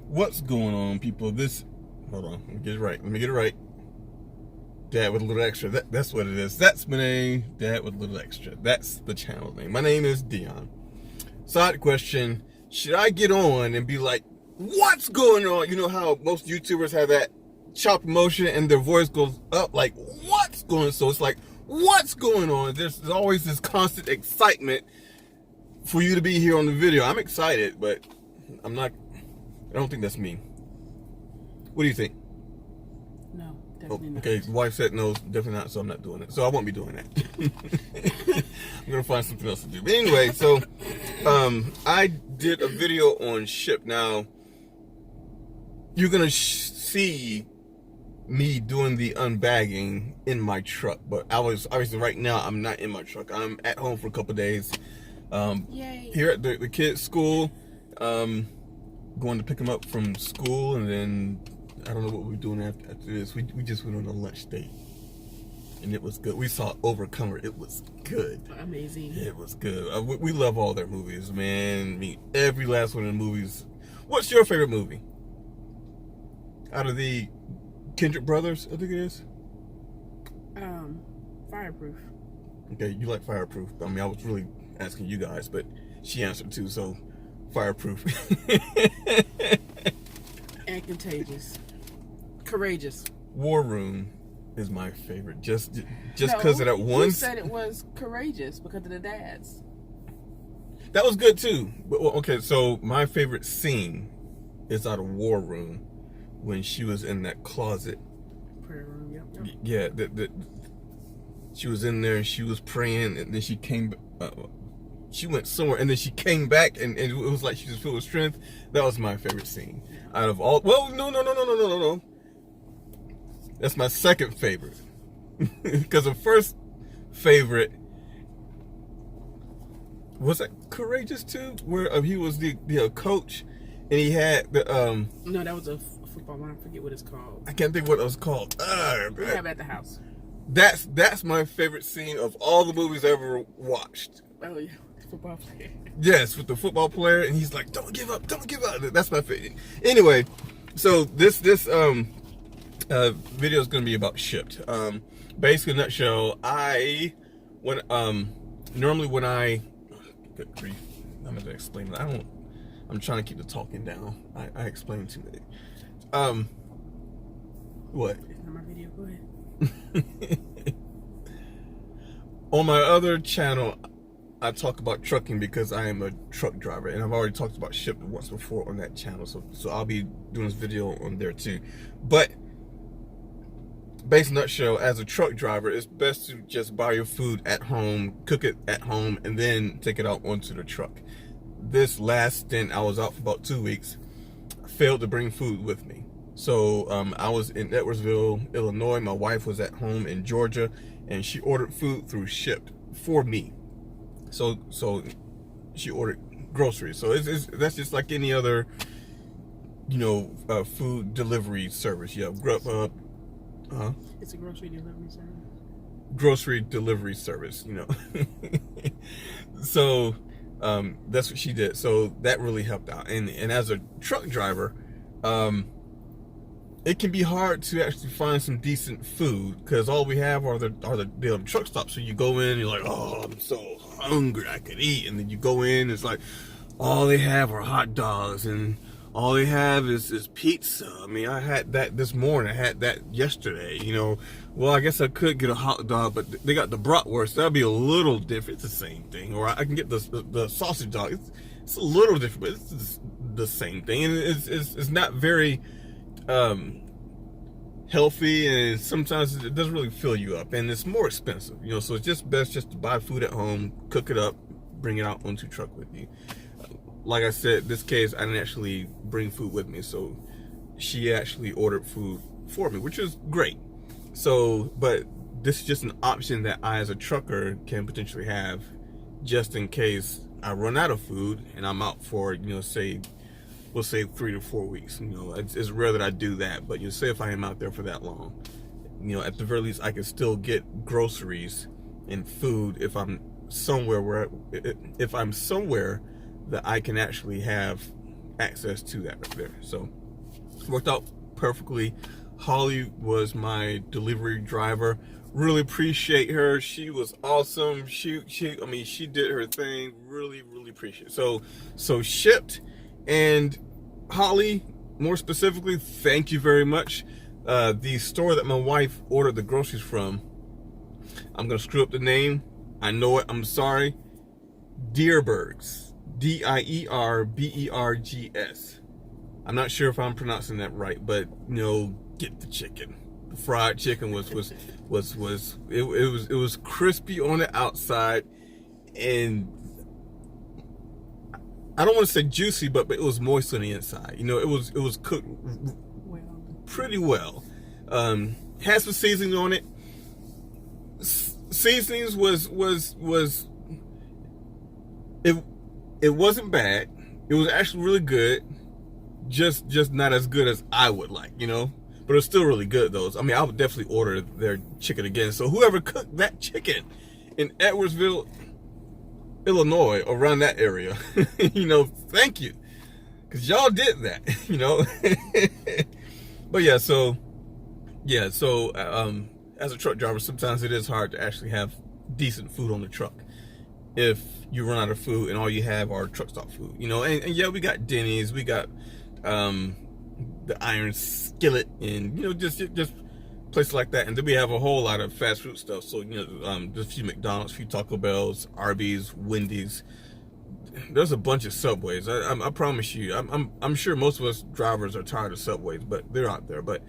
What's going on, people? Hold on, let me get it right. Dad with a little extra. That's what it is. That's my name. Dad with a little extra. That's the channel name. My name is Dion. Side question: should I get on and be like, "What's going on?" You know how most YouTubers have that chop motion and their voice goes up, like, "What's going on?" So it's like, "What's going on?" There's always this constant excitement for you to be here on the video. I'm excited, but I don't think that's me. What do you think? No, definitely not. Okay, the wife said no, definitely not, so I'm not doing it. So I won't be doing that. I'm gonna find something else to do. But anyway, so I did a video on Shipt. Now you're gonna see me doing the unbagging in my truck, but obviously right now I'm not in my truck. I'm at home for a couple days. Yay. Here at the kids' school. Going to pick them up from school, and then I don't know what we're doing after this. We just went on a lunch date, and it was good. We saw Overcomer. It was good. Amazing. It was good. We love all their movies, man. I mean, every last one of the movies. What's your favorite movie out of the Kendrick brothers? I think it is. Fireproof. Okay, you like Fireproof. I mean, I was really asking you guys, but she answered too, so Fireproof. And Contagious. Courageous. War Room is my favorite. Just because of that one. You said it was Courageous because of the dads. That was good too. But, well, okay, so my favorite scene is out of War Room when she was in that closet. Prayer room. Yep. Yeah, she was in there and she was praying, and then she came. She went somewhere, and then she came back, and it was like she was filled with strength. That was my favorite scene out of all. Well, no. That's my second favorite, because the first favorite was that Courageous too, where he was the coach, and he had the No, that was a football one. I forget what it's called. I can't think what it was called. We have it at the house. That's my favorite scene of all the movies I ever watched. Oh yeah. Football player. Yes, with the football player, and he's like, "Don't give up, don't give up." That's my favorite. Anyway, so this video is going to be about Shipt. Basically, in a nutshell, normally when I good grief, I'm going to explain it. I'm trying to keep the talking down. I explain too many. What? It's not my video. Go ahead. On my other channel, I talk about trucking because I am a truck driver, and I've already talked about Shipt once before on that channel, so I'll be doing this video on there too. But basic nutshell, as a truck driver, it's best to just buy your food at home, cook it at home, and then take it out onto the truck. This last stint, I was out for about 2 weeks. I failed to bring food with me, so I was in Edwardsville, Illinois. My wife was at home in Georgia, and she ordered food through Shipt for me. So she ordered groceries. So that's just like any other, food delivery service. Yeah, Grubhub. It's a grocery delivery service. Grocery delivery service. So that's what she did. So that really helped out. And as a truck driver, it can be hard to actually find some decent food because all we have are the truck stops. So you go in, and you're like, "Oh, I'm so hungry, I could eat," and then you go in, it's like all they have are hot dogs, and all they have is pizza. I mean, I had that this morning. I had that yesterday. Well, I guess I could get a hot dog, but they got the bratwurst. That'll be a little different. It's the same thing. Or I can get the sausage dog. It's a little different, but it's the same thing, and it's not very healthy, and sometimes it doesn't really fill you up, and it's more expensive, so it's just best just to buy food at home, cook it up, bring it out onto the truck with you. Like I said, this case, I didn't actually bring food with me, so she actually ordered food for me, which is great. So, but this is just an option that I, as a trucker, can potentially have just in case I run out of food and I'm out for, we'll say 3 to 4 weeks. It's rare that I do that, but say if I am out there for that long, at the very least I can still get groceries and food if I'm somewhere that I can actually have access to that right there. So it worked out perfectly. Holly was my delivery driver. Really appreciate her. She was awesome. I mean, she did her thing. Really appreciate it. So shipped. And Holly, more specifically, thank you very much. The store that my wife ordered the groceries from, I'm gonna screw up the name. I know it. I'm sorry. Dierbergs. Dierbergs. I'm not sure if I'm pronouncing that right, but you know, get the chicken. The fried chicken was crispy on the outside, and I don't want to say juicy, but it was moist on the inside. You know, it was cooked pretty well. Had some seasoning on it. Seasonings it wasn't bad. It was actually really good. Just not as good as I would like, you know. But it's still really good though. I mean, I would definitely order their chicken again. So whoever cooked that chicken in Edwardsville, Illinois, around that area, you know, thank you, because y'all did that, you know. But yeah, so as a truck driver, sometimes it is hard to actually have decent food on the truck if you run out of food and all you have are truck stop food, you know. And yeah, we got Denny's, we got the Iron Skillet, and you know, just places like that. And then we have a whole lot of fast food stuff. So you know, just a few McDonald's, a few Taco Bells, Arby's, Wendy's. There's a bunch of Subways. I promise you. I'm sure most of us drivers are tired of Subways, but they're out there. But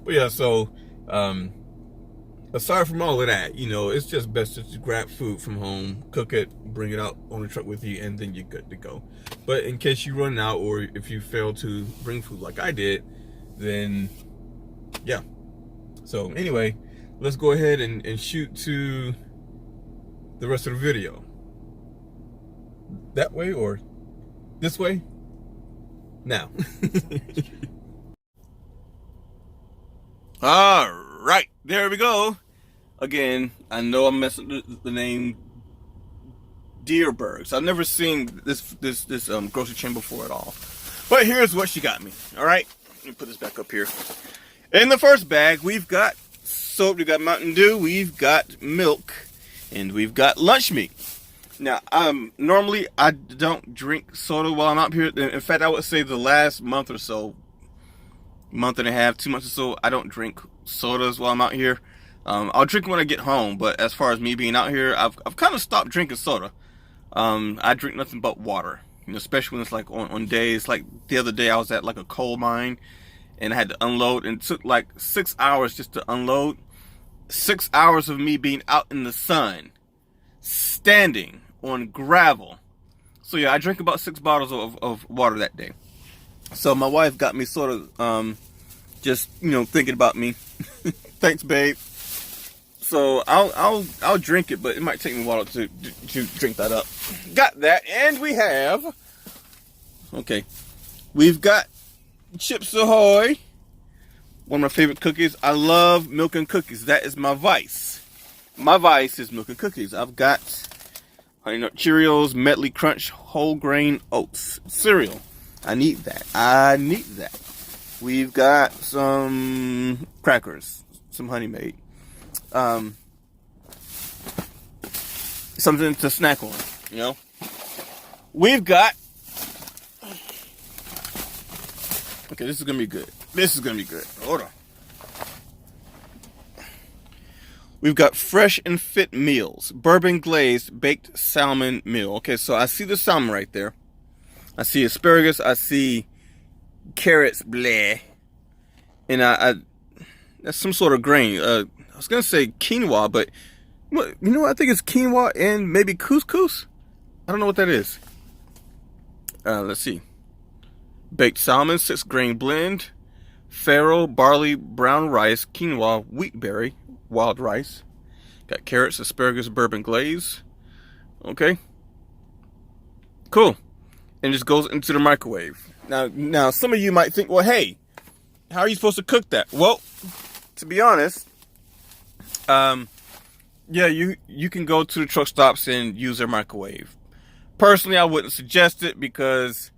yeah. So aside from all of that, you know, it's just best to just grab food from home, cook it, bring it out on the truck with you, and then you're good to go. But in case you run out, or if you fail to bring food like I did, then yeah. So anyway, let's go ahead and shoot to the rest of the video. That way or this way? Now. All right, there we go. Again, I know I'm messing with the name Dierbergs. I've never seen this grocery chain before at all. But here's what she got me. All right, let me put this back up here. In the first bag, we've got soap, we've got Mountain Dew, we've got milk, and we've got lunch meat. Now, normally I don't drink soda while I'm out here. In fact, I would say the last month or so, month and a half, 2 months or so, I don't drink sodas while I'm out here. I'll drink when I get home, but as far as me being out here, I've kind of stopped drinking soda. I drink nothing but water, you know, especially when it's like on days like the other day I was at like a coal mine and I had to unload, and it took like 6 hours just to unload. 6 hours of me being out in the sun, standing on gravel. So yeah, I drank about 6 bottles of water that day. So my wife got me sort of just, you know, thinking about me. Thanks, babe. So I'll drink it, but it might take me a while to drink that up. Got that, and we have, okay, we've got Chips Ahoy, one of my favorite cookies. I love milk and cookies. That is my vice. My vice is milk and cookies. I've got Honey Nut Cheerios, Medley Crunch, whole grain oats cereal. I need that. I need that. We've got some crackers, some Honey Maid. Something to snack on, you know. We've got, okay, this is gonna be good. This is gonna be good. Hold on. We've got Fresh and Fit Meals, bourbon glazed baked salmon meal. Okay, so I see the salmon right there. I see asparagus. I see carrots, bleh, and I that's some sort of grain. I was gonna say quinoa, but you know what? I think it's quinoa and maybe couscous. I don't know what that is. Let's see. Baked salmon, 6-grain blend, farro, barley, brown rice, quinoa, wheat berry, wild rice. Got carrots, asparagus, bourbon glaze. Okay. Cool. And just goes into the microwave. Now, some of you might think, well, hey, how are you supposed to cook that? Well, to be honest, yeah, you can go to the truck stops and use their microwave. Personally, I wouldn't suggest it because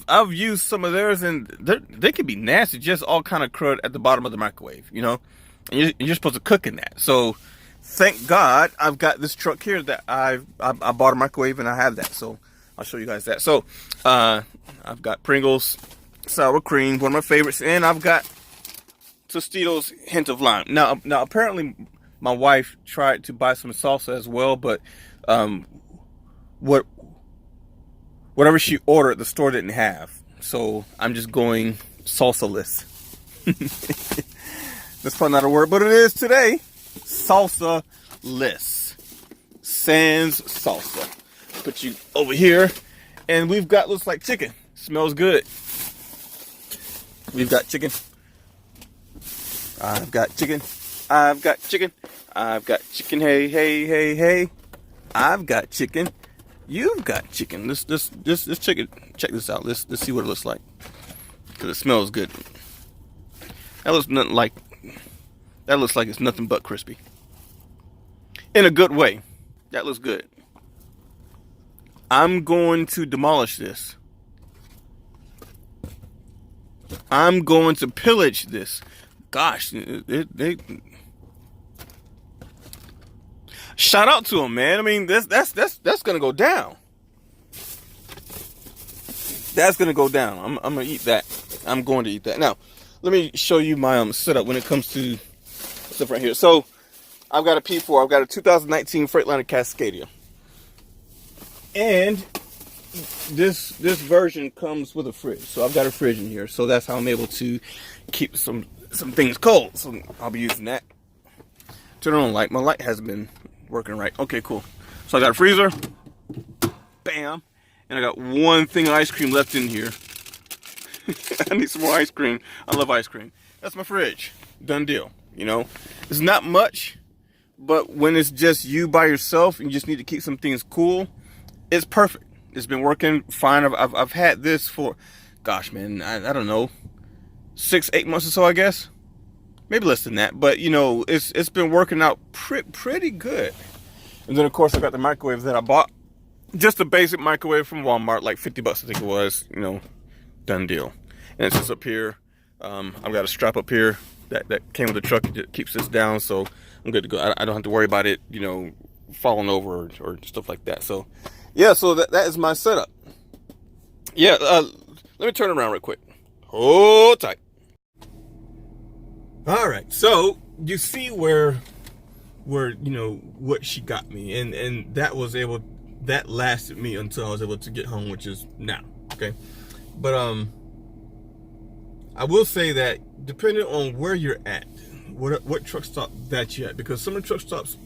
I've used some of theirs, and they can be nasty, just all kind of crud at the bottom of the microwave, you know, and you're supposed to cook in that. So thank God I've got this truck here that I bought a microwave, and I have that. So I'll show you guys that. So I've got Pringles sour cream, one of my favorites, and I've got Tostitos hint of lime. Now apparently my wife tried to buy some salsa as well, but whatever she ordered, the store didn't have. So I'm just going salsa-less. That's probably not a word, but it is today. Salsa-less. Sans salsa. Put you over here. And we've got, looks like chicken. Smells good. We've got chicken. I've got chicken. I've got chicken. I've got chicken. Hey, hey, hey, hey. I've got chicken. You've got chicken. Let's check it. Check this out. Let's see what it looks like. Cause it smells good. That looks nothing like. That looks like it's nothing but crispy. In a good way. That looks good. I'm going to demolish this. I'm going to pillage this. Gosh, shout out to him, man. I mean, that's gonna go down. That's gonna go down. I'm gonna eat that. I'm going to eat that. Now, let me show you my setup when it comes to stuff right here. So, I've got a P4. I've got a 2019 Freightliner Cascadia, and this version comes with a fridge. So I've got a fridge in here. So that's how I'm able to keep some things cold. So I'll be using that. Turn on light. My light hasn't been working right. Okay, cool. So I got a freezer. Bam. And I got one thing of ice cream left in here. I need some more ice cream. I love ice cream. That's my fridge. Done deal. You know, it's not much, but when it's just you by yourself and you just need to keep some things cool, it's perfect. It's been working fine. I've had this for, gosh, man, I don't know, 6-8 months or so, I guess. Maybe less than that. But, you know, it's been working out pretty good. And then, of course, I got the microwave that I bought. Just a basic microwave from Walmart, like 50 bucks, I think it was. You know, done deal. And it's just up here. I've got a strap up here that came with the truck. It keeps this down, so I'm good to go. I don't have to worry about it, you know, falling over or stuff like that. So, yeah, so that is my setup. Yeah, let me turn around real quick. Hold tight. All right, so you see where you know what she got me, and that lasted me until I was able to get home, which is now. Okay, but I will say that depending on where you're at, what truck stop that you're at, because some of the truck stops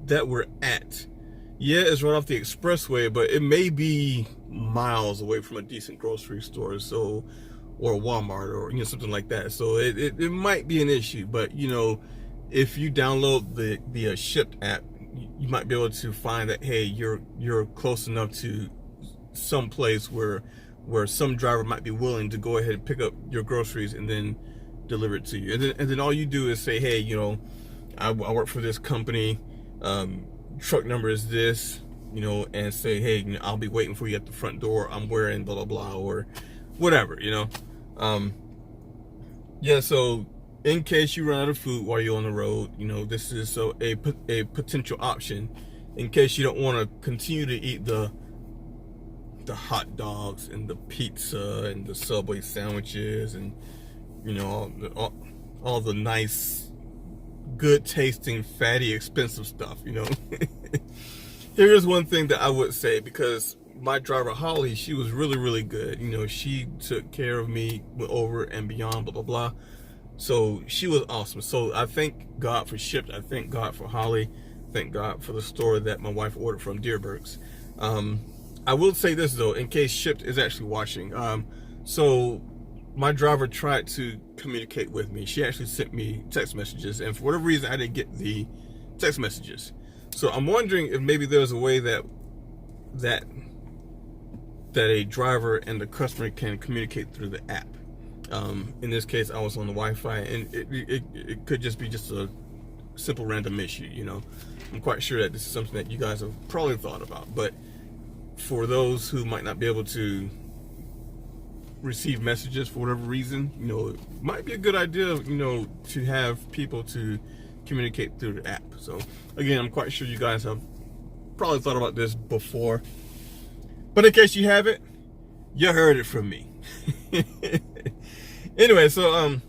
that we're at, yeah, it's right off the expressway, but it may be miles away from a decent grocery store, so, or Walmart, or, you know, something like that. So it might be an issue. But, you know, if you download the Shipt app, you might be able to find that, hey, you're close enough to some place where some driver might be willing to go ahead and pick up your groceries and then deliver it to you. And then all you do is say, hey, you know, I work for this company, truck number is this, you know, and say, hey, you know, I'll be waiting for you at the front door. I'm wearing blah, blah, blah, or whatever, you know. Yeah, so in case you run out of food while you're on the road, you know, this is a potential option in case you don't want to continue to eat the hot dogs and the pizza and the Subway sandwiches and, you know, all the nice, good tasting, fatty, expensive stuff, you know. Here's one thing that I would say, because my driver Holly, she was really good. You know, she took care of me over and beyond, blah blah blah. So she was awesome. So I thank God for Shipt. I thank God for Holly. Thank God for the store that my wife ordered from, Deerbergs. I will say this though, in case Shipt is actually watching. So my driver tried to communicate with me. She actually sent me text messages, and for whatever reason, I didn't get the text messages. So I'm wondering if maybe there's a way that a driver and the customer can communicate through the app. In this case, I was on the Wi-Fi, and it could just be just a simple random issue, you know. I'm quite sure that this is something that you guys have probably thought about, but for those who might not be able to receive messages for whatever reason, you know, it might be a good idea, you know, to have people to communicate through the app. So again, I'm quite sure you guys have probably thought about this before, but in case you haven't, you heard it from me. Anyway, so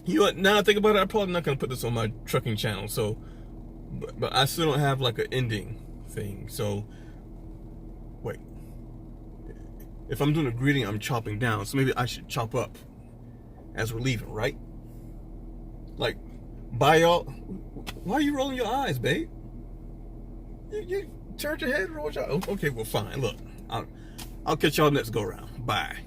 you know what, now I think about it, I'm probably not gonna put this on my trucking channel, so but I still don't have like an ending thing. So wait, if I'm doing a greeting, I'm chopping down, so maybe I should chop up as we're leaving, right? Like, bye y'all. Why are you rolling your eyes, babe? You turned your head, rolled your eyes. Okay, well fine, look, I'll catch y'all next go round. Bye.